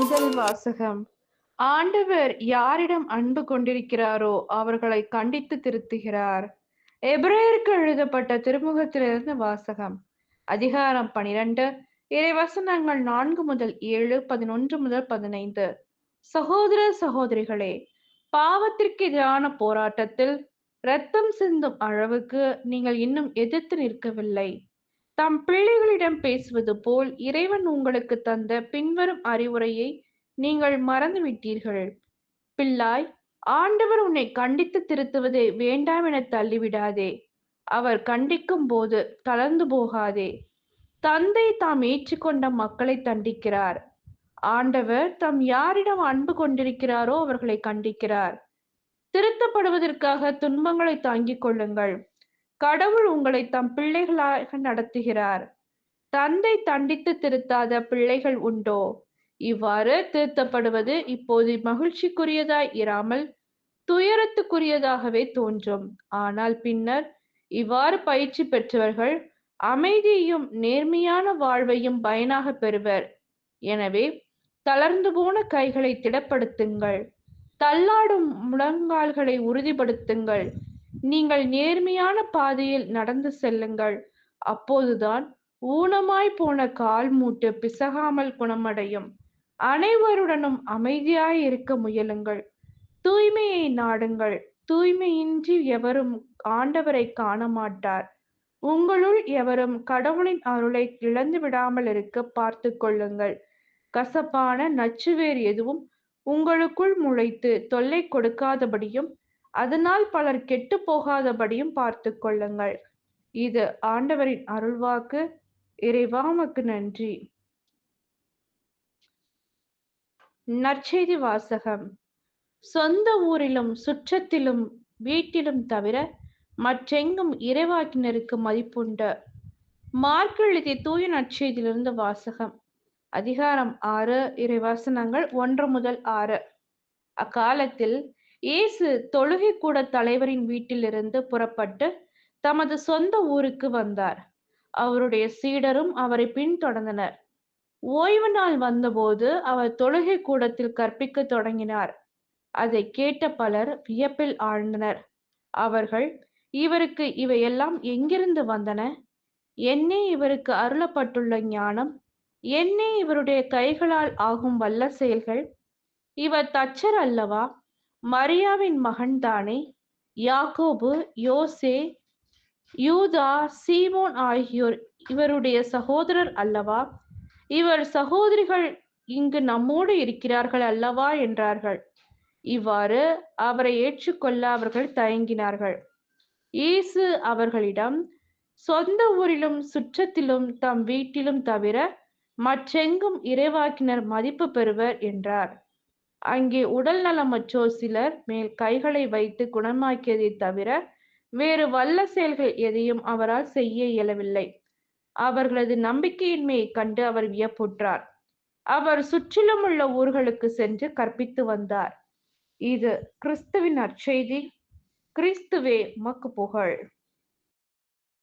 முதல் வாசகம். ஆண்டவர் யாரிடம் அன்பு கொண்டிருக்கிறாரோ அவர்களை கண்டித்து திருத்துகிறார். எபிரேயருக்கு எழுதப்பட்ட திருமுகத்திலிருந்து வாசகம். அதிகாரம் 12, இறைவசனங்கள் 4 முதல் 7, 11 முதல் 15. சகோதர சகோதரிகளே, பாவத்திற்கு எதிரான போராட்டத்தில் இரத்தம் சிந்தும் அளவுக்கு நீங்கள் இன்னும் எதிர்த்து நிற்கவில்லை. தம் பிள்ளைகளிடம் பேசுவது போல் இறைவன் உங்களுக்கு தந்த பின்வரும் அறிவுரையை நீங்கள் மறந்துவிட்டீர்கள். பிள்ளாய், ஆண்டவர் உன்னை கண்டித்து திருத்துவதை வேண்டாம் என தள்ளிவிடாதே. அவர் கண்டிக்கும் போது தளர்ந்து போகாதே. தந்தை தாம் ஏற்றுக்கொண்ட மக்களை தண்டிக்கிறார். ஆண்டவர் தம் யாரிடம் அன்பு கொண்டிருக்கிறாரோ அவர்களை கண்டிக்கிறார். திருத்தப்படுவதற்காக துன்பங்களை தாங்கிக் கொள்ளுங்கள். கடவுள் உங்களை தம் பிள்ளைகளாக நடத்துகிறார். தந்தை தண்டித்து திருத்தாத பிள்ளைகள் உண்டோ? இவ்வாறு திருத்தப்படுவது இப்போது மகிழ்ச்சிக்குரியதாய் இராமல் துயரத்துக்குரியதாகவே தோன்றும். ஆனால் பின்னர் இவ்வாறு பயிற்சி பெற்றவர்கள் அமைதியையும் நேர்மையான வாழ்வையும் பயனாக பெறுவர். எனவே தளர்ந்து போன கைகளை திடப்படுத்துங்கள். தள்ளாடும் முழங்கால்களை உறுதிப்படுத்துங்கள். நீங்கள் நேர்மையான பாதையில் நடந்து செல்லுங்கள். அப்போதுதான் ஊனமாய் போன கால் மூட்டு பிசகாமல் குணமடையும். அனைவருடனும் அமைதியாய் இருக்க முயலுங்கள். தூய்மையை நாடுங்கள். தூய்மையின்றி எவரும் ஆண்டவரை காண மாட்டார். உங்களுள் எவரும் கடவுளின் அருளை இழந்து விடாமல் இருக்க பார்த்து கொள்ளுங்கள். கசப்பான நச்சுவேர் எதுவும் உங்களுக்குள் முளைத்து தொல்லை கொடுக்காதபடியும் அதனால் பலர் கெட்டு போகாதபடியும் பார்த்து கொள்ளுங்கள். இது ஆண்டவரின் அருள்வாக்கு. இறைவா உமக்கு நன்றி. நற்செய்தி வாசகம். சொந்த ஊரிலும் சுற்றத்திலும் வீட்டிலும் தவிர மற்றெங்கும் இறைவாக்கினருக்கு மதிப்புண்டு. மார்க் எழுதிய தூய நற்செய்தியிலிருந்து வாசகம். அதிகாரம் 6, இறைவசனங்கள் 1 முதல் 6. அக்காலத்தில் இயேசு தொழுகை கூட தலைவரின் வீட்டிலிருந்து புறப்பட்டு தமது சொந்த ஊருக்கு வந்தார். அவருடைய சீடரும் அவரை பின்தொடர்ந்தனர். ஓய்வு நாள் வந்தபோது அவர் தொழுகை கூடத்தில் கற்பிக்க தொடங்கினார். அதை கேட்ட பலர் வியப்பில் ஆழ்ந்தனர். அவர்கள், இவருக்கு இவையெல்லாம் எங்கிருந்து வந்தன? என்னே இவருக்கு அருளப்பட்டுள்ள ஞானம்? என்னே இவருடைய கைகளால் ஆகும் வல்ல செயல்கள்? இவர் தச்சர் அல்லவா? மரியாவின் மகன்தானே? யாக்கோபு, யோசே, யூதா, சீமோன் ஆகியோர் இவருடைய சகோதரர் அல்லவா? இவர் சகோதரிகள் இங்கு நம்மோடு இருக்கிறார்கள் அல்லவா என்றார்கள். இவ்வாறு அவரை ஏற்றுக்கொள்ள அவர்கள் தயங்கினார்கள். இயேசு அவர்களிடம், சொந்த ஊரிலும் சுற்றத்திலும் தம் வீட்டிலும் தவிர மற்றெங்கும் இறைவாக்கினர் மதிப்பு பெறுவர் என்றார். அங்கே உடல் நலமற்றோர் சிலர் மேல் கைகளை வைத்து குணமாக்கியதை தவிர வேறு வல்ல செயல்கள் எதையும் அவரால் செய்ய இயலவில்லை. அவர்களது நம்பிக்கையின்மையை கண்டு அவர் வியப்புற்றார். அவர் சுற்றிலும் உள்ள ஊர்களுக்கு சென்று கற்பித்து வந்தார். இது கிறிஸ்துவின் நற்செய்தி. கிறிஸ்துவே உமக்கு புகழ்.